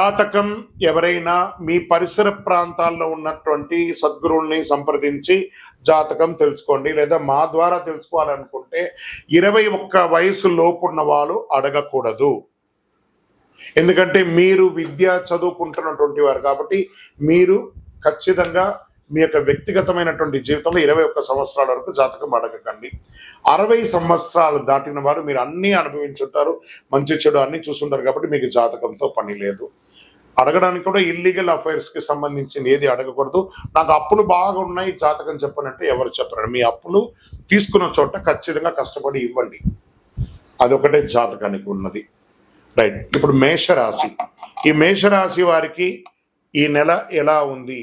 జాతకం ఎవరైనా మీ పరిసర ప్రాంతాల్లో ఉన్నటువంటి సద్గురువుల్ని సంప్రదించి జాతకం తెలుసుకోండి, లేదా మా ద్వారా తెలుసుకోవాలనుకుంటే 21 వయసు లోపున్న వాళ్ళు అడగకూడదు. ఎందుకంటే మీరు విద్య చదువుకుంటున్నటువంటి వారు కాబట్టి మీరు ఖచ్చితంగా మీ యొక్క వ్యక్తిగతమైనటువంటి జీవితంలో 21 సంవత్సరాల వరకు జాతకం అడగకండి. 60 సంవత్సరాలు దాటిన వారు మీరు అన్నీ అనుభవించుంటారు, మంచి చెడు అన్నీ చూస్తుంటారు కాబట్టి మీకు జాతకంతో పని లేదు. అడగడానికి కూడా ఇల్లీగల్ అఫైర్స్కి సంబంధించింది ఏది అడగకూడదు. నాకు అప్పులు బాగా ఉన్నాయి, జాతకం చెప్పనంటే ఎవరు చెప్పరండి. మీ అప్పులు తీసుకున్న చోట ఖచ్చితంగా కష్టపడి ఇవ్వండి, అదొకటే జాతకానికి ఉన్నది. రైట్. ఇప్పుడు మేషరాశి, ఈ మేషరాశి వారికి ఈ నెల ఎలా ఉంది?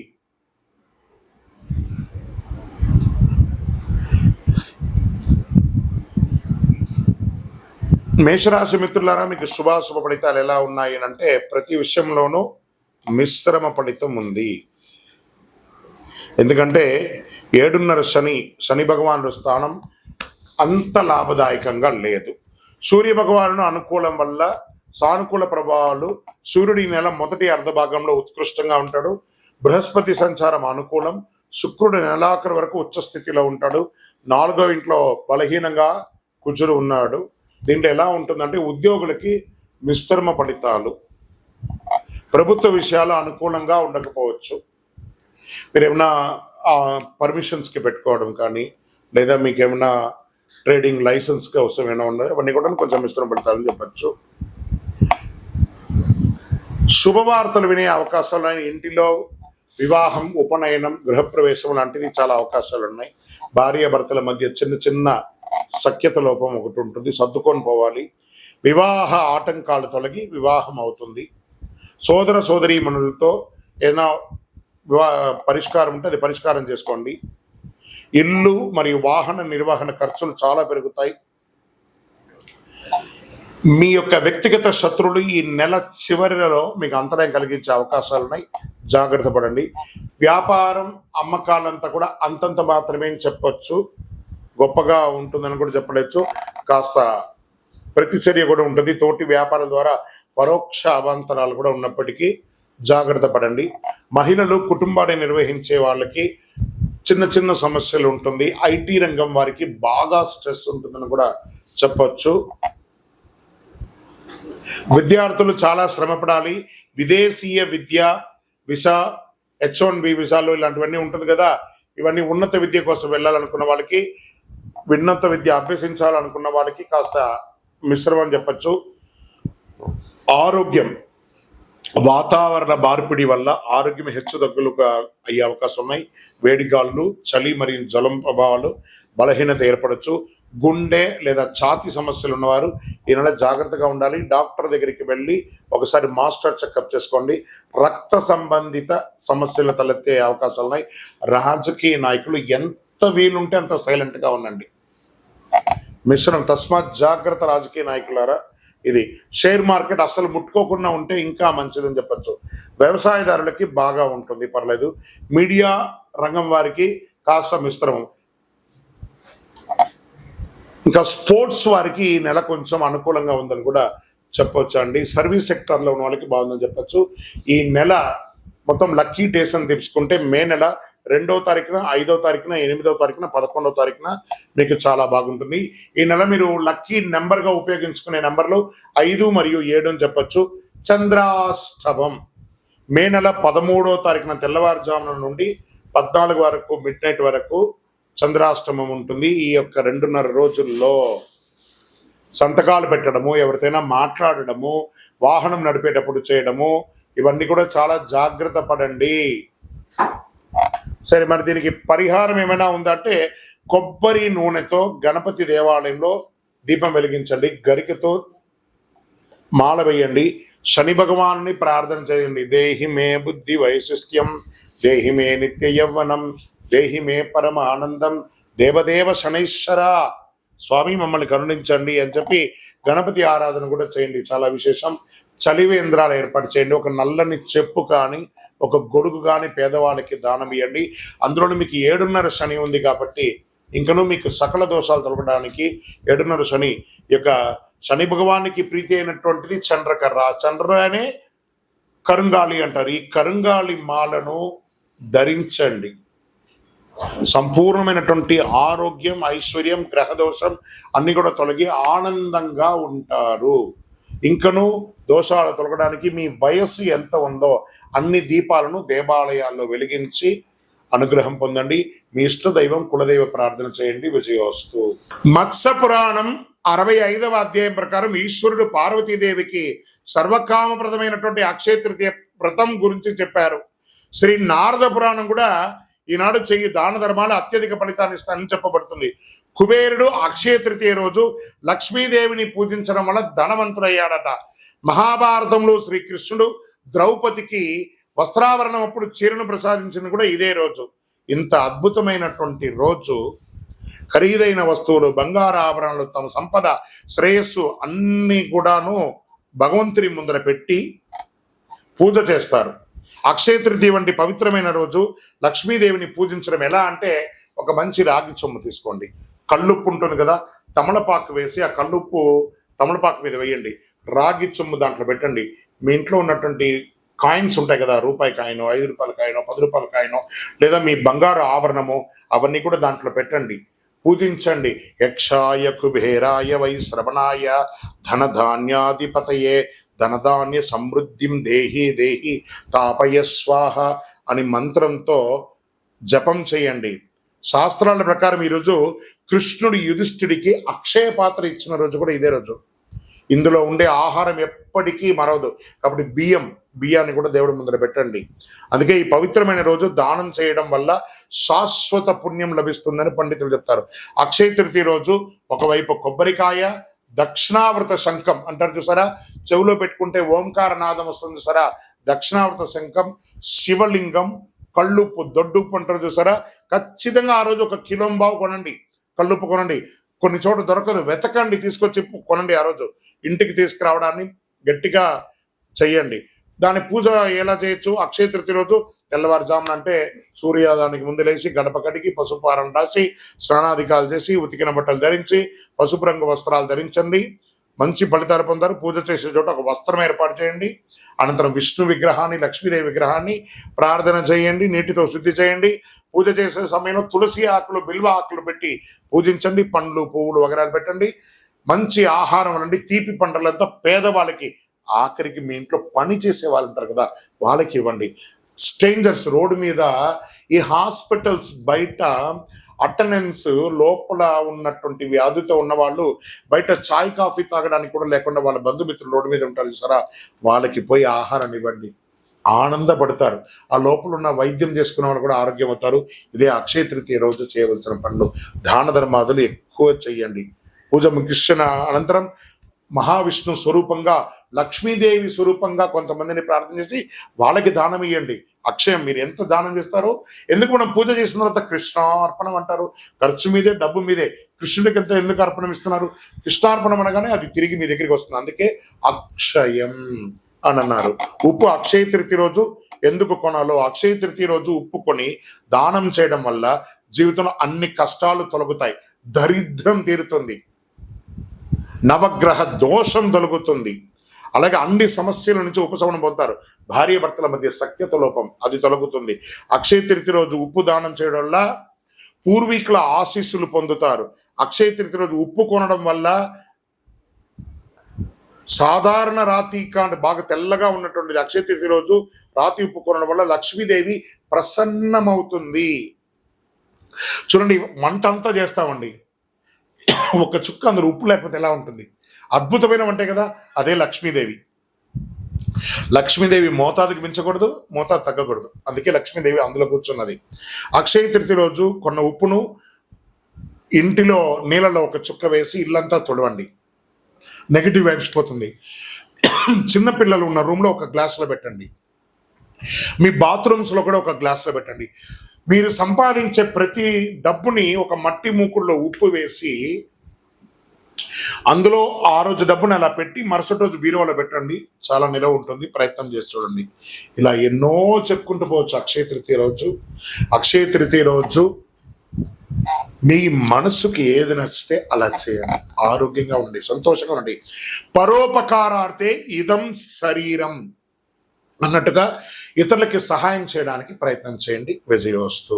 మేషరాశి మిత్రులారా, మీకు శుభాశుభ ఫలితాలు ఎలా ఉన్నాయి అంటే ప్రతి విషయంలోనూ మిశ్రమ ఫలితం ఉంది. ఎందుకంటే 7.5 శని భగవానుడు స్థానం అంత లాభదాయకంగా లేదు. సూర్య భగవాను అనుకూలం వల్ల సానుకూల ప్రభావాలు. సూర్యుడి నెల మొదటి అర్ధభాగంలో ఉత్కృష్టంగా ఉంటాడు. బృహస్పతి సంచారం అనుకూలం. శుక్రుడు నెలాఖరు వరకు ఉచ్చ స్థితిలో ఉంటాడు. 4వ ఇంట్లో బలహీనంగా కుజుడు ఉన్నాడు. దీంట్లో ఎలా ఉంటుందంటే ఉద్యోగులకి మిశ్రమ ఫలితాలు. ప్రభుత్వ విషయాలు అనుకూలంగా ఉండకపోవచ్చు. మీరు ఏమైనా పర్మిషన్స్కి పెట్టుకోవడం కానీ, లేదా మీకు ఏమైనా ట్రేడింగ్ లైసెన్స్కి అవసరం ఏమైనా ఉన్నాయి, అవన్నీ కూడా కొంచెం మిశ్రమ ఫలితాలని చెప్పచ్చు. శుభవార్తలు వినే అవకాశాలు, ఇంటిలో వివాహం, ఉపనయనం, గృహప్రవేశం లాంటివి చాలా అవకాశాలు ఉన్నాయి. భార్యాభర్తల మధ్య చిన్న చిన్న సఖ్యత లోపం ఒకటి ఉంటుంది, సర్దుకొని పోవాలి. వివాహ ఆటంకాలు తొలగి వివాహం అవుతుంది. సోదర సోదరీమణులతో ఏదైనా పరిష్కారం ఉంటే అది పరిష్కారం చేసుకోండి. ఇల్లు మరియు వాహన నిర్వహణ ఖర్చులు చాలా పెరుగుతాయి. మీ యొక్క వ్యక్తిగత శత్రువులు ఈ నెల చివరిలో మీకు అంతరాయం కలిగించే అవకాశాలు ఉన్నాయి, జాగ్రత్త పడండి. వ్యాపారం, అమ్మకాలంతా కూడా అంతంత మాత్రమే చెప్పొచ్చు, గొప్పగా ఉంటుందని కూడా చెప్పవచ్చు. కాస్త ప్రతిచర్య కూడా ఉంటుంది. తోటి వ్యాపారం ద్వారా పరోక్ష అవాంతరాలు కూడా ఉన్నప్పటికీ జాగ్రత్త పడండి. మహిళలు కుటుంబాన్ని నిర్వహించే వాళ్ళకి చిన్న చిన్న సమస్యలు ఉంటుంది. ఐటీ రంగం వారికి బాగా స్ట్రెస్ ఉంటుందని కూడా చెప్పొచ్చు. విద్యార్థులు చాలా శ్రమపడాలి. విదేశీయ విద్య, వీసా, H1B వీసాలు ఇలాంటివన్నీ ఉంటుంది కదా, ఇవన్నీ ఉన్నత విద్య కోసం వెళ్ళాలనుకున్న వాళ్ళకి, ఉన్నత విద్య అభ్యసించాలనుకున్న వాళ్ళకి కాస్త మిశ్రమం చెప్పచ్చు. ఆరోగ్యం, వాతావరణ మార్పిడి వల్ల ఆరోగ్యం హెచ్చుతగ్గులుగా అయ్యే అవకాశం ఉన్నాయి. వేడిగాళ్ళు, చలి మరియు జ్వరం ప్రభావాలు, బలహీనత ఏర్పడచ్చు. గుండె లేదా ఛాతీ సమస్యలు ఉన్నవారు ఈ నెల జాగ్రత్తగా ఉండాలి. డాక్టర్ దగ్గరికి వెళ్ళి ఒకసారి మాస్టర్ చెకప్ చేసుకోండి. రక్త సంబంధిత సమస్యలు తలెత్తే అవకాశాలు ఉన్నాయి. రాజకీయ నాయకులు ఎంత వీలుంటే అంత సైలెంట్గా ఉండండి. మిశ్రమం, తస్మాత్ జాగ్రత్త రాజకీయ నాయకులారా. ఇది షేర్ మార్కెట్ అసలు ముట్టుకోకుండా ఉంటే ఇంకా మంచిదని చెప్పచ్చు. వ్యవసాయదారులకి బాగా ఉంటుంది, పర్లేదు. మీడియా రంగం వారికి కాస్త మిశ్రమం. ఇంకా స్పోర్ట్స్ వారికి ఈ నెల కొంచెం అనుకూలంగా ఉందని కూడా చెప్పొచ్చు అండి. సర్వీస్ సెక్టర్లో ఉన్న వాళ్ళకి బాగుందని చెప్పచ్చు. ఈ నెల మొత్తం లక్కీ డేస్ అని తెలుసుకుంటే మే నెల 2వ తారీఖున, 5వ తారీఖున, 8వ తారీఖున, 11వ తారీఖున మీకు చాలా బాగుంటుంది. ఈ నెల మీరు లక్కీ నెంబర్గా ఉపయోగించుకునే నెంబర్లు 5 మరియు 7 అని చెప్పచ్చు. చంద్రాష్టమం మే నెల 13వ తారీఖున తెల్లవారుజామున నుండి 14 వరకు మిడ్ నైట్ వరకు చంద్రాష్టమం ఉంటుంది. ఈ యొక్క 2.5 రోజుల్లో సంతకాలు పెట్టడము, ఎవరితోనైనా మాట్లాడడము, వాహనం నడిపేటప్పుడు చేయడము, ఇవన్నీ కూడా చాలా జాగ్రత్త పడండి. సరే, మరి దీనికి పరిహారం ఏమైనా ఉందంటే కొబ్బరి నూనెతో గణపతి దేవాలయంలో దీపం వెలిగించండి. గరికతో మాల వేయండి. శని భగవాన్ని ప్రార్థన చేయండి. దేహి మే బుద్ధి వైశిష్ట్యం, దేహి మే నిత్య యవ్వనం, దేహి మే పరమ ఆనందం, దేవదేవ శనైశ్వర స్వామి మమ్మల్ని కరుణించండి అని చెప్పి గణపతి ఆరాధన కూడా చేయండి, చాలా విశేషం. చలివేంద్రాలు ఏర్పాటు చేయండి. ఒక నల్లని చెప్పు కానీ, ఒక గొడుగు కానీ పేదవాళ్ళకి దానం ఇవ్వండి. అందులో మీకు 7.5 శని ఉంది కాబట్టి ఇంకనూ మీకు సకల దోషాలు తొలగడానికి 7.5 శని యొక్క శని భగవానికి ప్రీతి అయినటువంటిది చంద్రకర్ర. చంద్ర అనే కరుంగాళి అంటారు. ఈ కరుంగాళి మాలను ధరించండి. సంపూర్ణమైనటువంటి ఆరోగ్యం, ఐశ్వర్యం, గ్రహదోషం అన్ని కూడా తొలగి ఆనందంగా ఉంటారు. ఇంకను దోషాలు తొలగడానికి మీ వయస్సు ఎంత ఉందో అన్ని దీపాలను దేవాలయాల్లో వెలిగించి అనుగ్రహం పొందండి. మీ ఇష్ట దైవం కులదైవ ప్రార్థన చేయండి. విజయోస్తు. మత్స్య పురాణం 65వ అధ్యాయం ప్రకారం ఈశ్వరుడు పార్వతీదేవికి సర్వకామప్రదమైనటువంటి అక్షయ తృతీయ వ్రతం గురించి చెప్పారు. శ్రీ నారద పురాణం కూడా ఈనాడు చెయ్యి దాన ధర్మాలు అత్యధిక ఫలితాన్ని ఇస్తానని చెప్పబడుతుంది. కుబేరుడు అక్షయ తృతీయ రోజు లక్ష్మీదేవిని పూజించడం వల్ల ధనవంతుడయ్యాడట. మహాభారతంలో శ్రీకృష్ణుడు ద్రౌపదికి వస్త్రాభరణం అప్పుడు చీరను ప్రసాదించింది కూడా ఇదే రోజు. ఇంత అద్భుతమైనటువంటి రోజు ఖరీదైన వస్తువులు, బంగారు ఆభరణాలు, తమ సంపద, శ్రేయస్సు అన్ని కూడాను భగవంతుని ముందర పెట్టి పూజ చేస్తారు. అక్షయ తృతీయ వంటి పవిత్రమైన రోజు లక్ష్మీదేవిని పూజించడం ఎలా అంటే, ఒక మంచి రాగి చెంబు తీసుకోండి, కల్లుప్పు ఉంటుంది కదా, తమలపాకు వేసి ఆ కల్లుప్పు తమలపాకు మీద వేయండి, రాగి చెంబు దాంట్లో పెట్టండి. మీ ఇంట్లో ఉన్నటువంటి కాయిన్స్ ఉంటాయి కదా, రూపాయి కాయినో, 5 రూపాయల కాయినో, 10 రూపాయల కాయినో, లేదా మీ బంగారు ఆభరణము, అవన్నీ కూడా దాంట్లో పెట్టండి, పూజించండి. యక్షాయ కుబేరాయ వై శ్రవణాయ ధనధాన్యాధిపతయే ధనధాన్య సమృద్ధిం దేహి దేహి తాపయ స్వాహ అని మంత్రంతో జపం చేయండి. శాస్త్రాల ప్రకారం ఈరోజు కృష్ణుడు యుధిష్ఠుడికి అక్షయ పాత్ర ఇచ్చిన రోజు కూడా ఇదే రోజు. ఇందులో ఉండే ఆహారం ఎప్పటికీ మరవదు. కాబట్టి బియ్యాన్ని కూడా దేవుడి ముందర పెట్టండి. అందుకే ఈ పవిత్రమైన రోజు దానం చేయడం వల్ల శాశ్వత పుణ్యం లభిస్తుందని పండితులు చెప్తారు. అక్షయ తృతీయ రోజు ఒకవైపు కొబ్బరికాయ, దక్షిణావృత శంఖం అంటారు చూసారా, చెవిలో పెట్టుకుంటే ఓంకార నాదం వస్తుంది చూసారా, దక్షిణావృత శంఖం, శివలింగం, కళ్ళుప్పు, దొడ్డుప్పు అంటారు చూసారా, ఖచ్చితంగా ఆ రోజు 1 కిలో కొనండి, కళ్ళుప్పు కొనండి. కొన్ని చోట్ల దొరకదు, వెతకండి, తీసుకొచ్చి కొనండి. ఆ రోజు ఇంటికి తీసుకురావడాన్ని గట్టిగా చెయ్యండి. దాని పూజ ఎలా చేయొచ్చు? అక్షయ తృతీయ రోజు తెల్లవారుజామున, అంటే సూర్యోదయానికి ముందు లేచి గడప కడిగి పసుపు హారం రాసి స్నానాధికాలు చేసి ఉతికిన బట్టలు ధరించి పసుపు రంగు వస్త్రాలు ధరించండి. మంచి ఫలితాలు పొందారు. పూజ చేసే చోట ఒక వస్త్రం ఏర్పాటు చేయండి. అనంతరం విష్ణు విగ్రహాన్ని, లక్ష్మీదేవి విగ్రహాన్ని ప్రార్థన చేయండి, నీటితో శుద్ధి చేయండి. పూజ చేసే సమయంలో తులసి ఆకులు, బిల్వ ఆకులు పెట్టి పూజించండి. పండ్లు, పువ్వులు వగరాలు పెట్టండి. మంచి ఆహారం అనండి. తీపి పంటలంతా పేదవాళ్ళకి, ఆఖరికి మీ ఇంట్లో పని చేసే వాళ్ళు ఉంటారు కదా, వాళ్ళకి ఇవ్వండి. స్ట్రేంజర్స్, రోడ్డు మీద, ఈ హాస్పిటల్స్ బయట అటెండెన్స్ లోపల ఉన్నటువంటి వ్యాధితో ఉన్న వాళ్ళు బయట చాయ్ కాఫీ తాగడానికి కూడా లేకుండా వాళ్ళ బంధుమిత్రులు రోడ్డు మీద ఉంటారు చూసారా, వాళ్ళకి పోయి ఆహారం ఇవ్వండి. ఆనందపడతారు. ఆ లోపల ఉన్న వైద్యం చేసుకున్న వాళ్ళు కూడా ఆరోగ్యం అవుతారు. ఇదే అక్షయ తృతీయ రోజు చేయవలసిన పనులు. దాన ధర్మాదులు ఎక్కువ చెయ్యండి. పూజ ముగిసిన అనంతరం మహావిష్ణు స్వరూపంగా, లక్ష్మీదేవి స్వరూపంగా కొంతమందిని ప్రార్థన చేసి వాళ్ళకి దానం ఇవ్వండి. అక్షయం మీరు ఎంత దానం చేస్తారో, ఎందుకు మనం పూజ చేసిన తర్వాత కృష్ణార్పణం అంటారు. ఖర్చు మీదే, డబ్బు మీదే. కృష్ణుడికి ఎంత ఎందుకు అర్పణం ఇస్తున్నారు? కృష్ణార్పణం అనగానే అది తిరిగి మీ దగ్గరికి వస్తుంది. అందుకే అక్షయం అని అన్నారు. ఉప్పు అక్షయ తృతీయ రోజు ఎందుకు కొనాలో, అక్షయ తృతీయ రోజు ఉప్పు కొని దానం చేయడం వల్ల జీవితంలో అన్ని కష్టాలు తొలగుతాయి, దరిద్రం తీరుతుంది, నవగ్రహ దోషం తొలగుతుంది, అలాగే అన్ని సమస్యల నుంచి ఉపశమనం పొందుతారు. భార్య భర్తల మధ్య సఖ్యత లోపం అది తొలగుతుంది. అక్షయ తృతీయ రోజు ఉప్పు దానం చేయడం వల్ల పూర్వీకుల ఆశీస్సులు పొందుతారు. అక్షయ తృతీయ రోజు ఉప్పు కొనడం వల్ల సాధారణ రాతి అంటే బాగా తెల్లగా ఉన్నటువంటి అక్షయ తృతీయ రోజు రాతి ఉప్పు కొనడం వల్ల లక్ష్మీదేవి ప్రసన్నమవుతుంది. చూడండి, వంట అంతా చేస్తామండి, ఒక చుక్క అందులో ఉప్పు లేకపోతే ఎలా ఉంటుంది? అద్భుతమైన వంటే కదా, అదే లక్ష్మీదేవి. లక్ష్మీదేవి మోతాదుకి మించకూడదు, మోతాదు తగ్గకూడదు. అందుకే లక్ష్మీదేవి అందులో కూర్చున్నది. అక్షయ తృతీయ రోజు కొన్న ఉప్పును ఇంటిలో నీళ్ళలో ఒక చుక్క వేసి ఇల్లంతా తొడవండి, నెగిటివ్ వైబ్స్ పోతుంది. చిన్నపిల్లలు ఉన్న రూమ్లో ఒక గ్లాసులో పెట్టండి, మీ బాత్రూమ్స్లో కూడా ఒక గ్లాసులో పెట్టండి. మీరు సంపాదించే ప్రతి డబ్బుని ఒక మట్టి మూకుడులో ఉప్పు వేసి అందులో ఆ రోజు డబ్బుని అలా పెట్టి మరుసటి రోజు బీరువాలో పెట్టండి, చాలా నిలవ ఉంటుంది. ప్రయత్నం చేసి చూడండి. ఇలా ఎన్నో చెప్పుకుంటూ పోవచ్చు. అక్షయ తృతీయ రోజు, అక్షయ తృతీయ రోజు మీ మనసుకి ఏది నచ్చితే అలా చేయండి. ఆరోగ్యంగా ఉండి, సంతోషంగా ఉండి. పరోపకారార్థే ఇదం శరీరం. అన్నట్టుగా ఇతరులకి సహాయం చేయడానికి ప్రయత్నం చేయండి. విజయోస్తు.